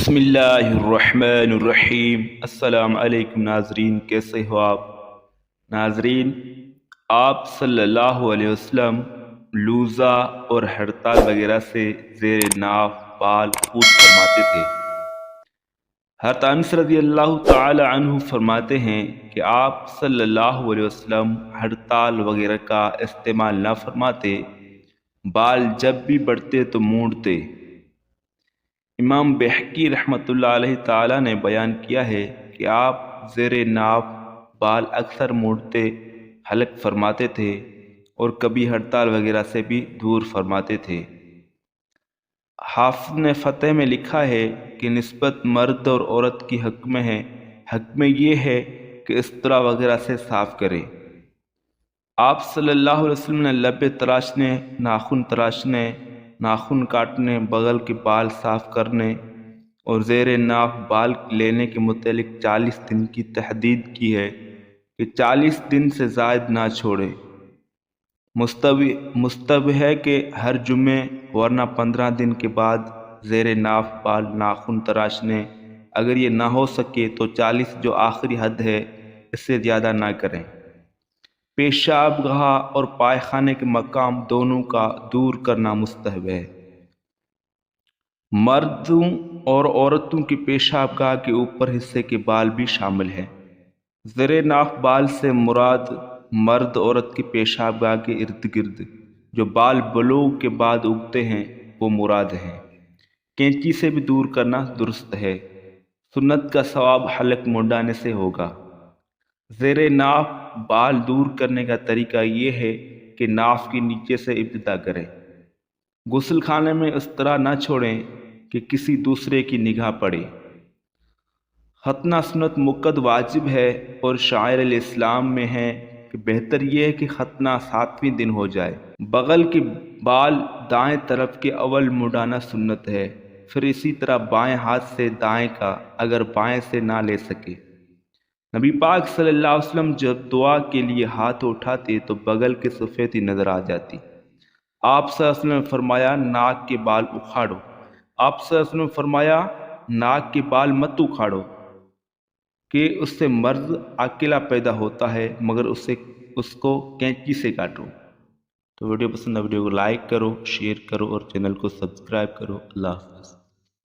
بسم اللہ الرحمن الرحیم۔ السلام علیکم ناظرین، کیسے ہو آپ؟ ناظرین، آپ صلی اللہ علیہ وسلم لوزہ اور ہڑتال وغیرہ سے زیر ناف بال خود فرماتے تھے۔ حضرت انس رضی اللہ تعالی عنہ فرماتے ہیں کہ آپ صلی اللہ علیہ وسلم ہڑتال وغیرہ کا استعمال نہ فرماتے، بال جب بھی بڑھتے تو مونڈتے۔ امام بحقی رحمۃ اللہ علیہ تعالیٰ نے بیان کیا ہے کہ آپ زیر ناف بال اکثر موڑتے حلق فرماتے تھے اور کبھی ہڑتال وغیرہ سے بھی دور فرماتے تھے۔ حافظ نے فتح میں لکھا ہے کہ نسبت مرد اور عورت کی حق میں ہے، حق میں یہ ہے کہ استرا وغیرہ سے صاف کرے۔ آپ صلی اللہ علیہ وسلم نے لب تراشنے، ناخن تراشنے، ناخن کاٹنے، بغل کے بال صاف کرنے اور زیر ناف بال لینے کے متعلق 40 دن کی تحدید کی ہے کہ 40 دن سے زائد نہ چھوڑے۔ مستحب ہے کہ ہر جمعے ورنہ 15 دن کے بعد زیر ناف بال ناخن تراشنے، اگر یہ نہ ہو سکے تو 40 جو آخری حد ہے اس سے زیادہ نہ کریں۔ پیشاب گاہ اور پائخانے کے مقام دونوں کا دور کرنا مستحب ہے۔ مردوں اور عورتوں کی پیشاب گاہ کے اوپر حصے کے بال بھی شامل ہیں۔ زیر ناف بال سے مراد مرد عورت کی پیشاب گاہ کے ارد گرد جو بال بلوغ کے بعد اگتے ہیں وہ مراد ہیں۔ کینچی سے بھی دور کرنا درست ہے۔ سنت کا ثواب حلق منڈانے سے ہوگا۔ زیر ناف بال دور کرنے کا طریقہ یہ ہے کہ ناف کے نیچے سے ابتدا کریں۔ غسل خانے میں اس طرح نہ چھوڑیں کہ کسی دوسرے کی نگاہ پڑے۔ ختنہ سنت مؤکد واجب ہے اور شعائر الاسلام میں ہے کہ بہتر یہ ہے کہ ختنہ 7ویں دن ہو جائے۔ بغل کے بال دائیں طرف کے اول منڈانا سنت ہے، پھر اسی طرح بائیں ہاتھ سے دائیں کا اگر بائیں سے نہ لے سکے۔ نبی پاک صلی اللہ علیہ وسلم جب دعا کے لیے ہاتھ اٹھاتے تو بغل کی سفیدی نظر آ جاتی۔ آپ صلی اللہ علیہ وسلم نے فرمایا ناک کے بال اکھاڑو۔ آپ صلی اللہ علیہ وسلم نے فرمایا ناک کے بال مت اکھاڑو کہ اس سے مرض عاقلہ پیدا ہوتا ہے، مگر اس کو کینچی سے کاٹو۔ تو ویڈیو پسند ہے، ویڈیو کو لائک کرو، شیئر کرو اور چینل کو سبسکرائب کرو۔ اللہ حافظ۔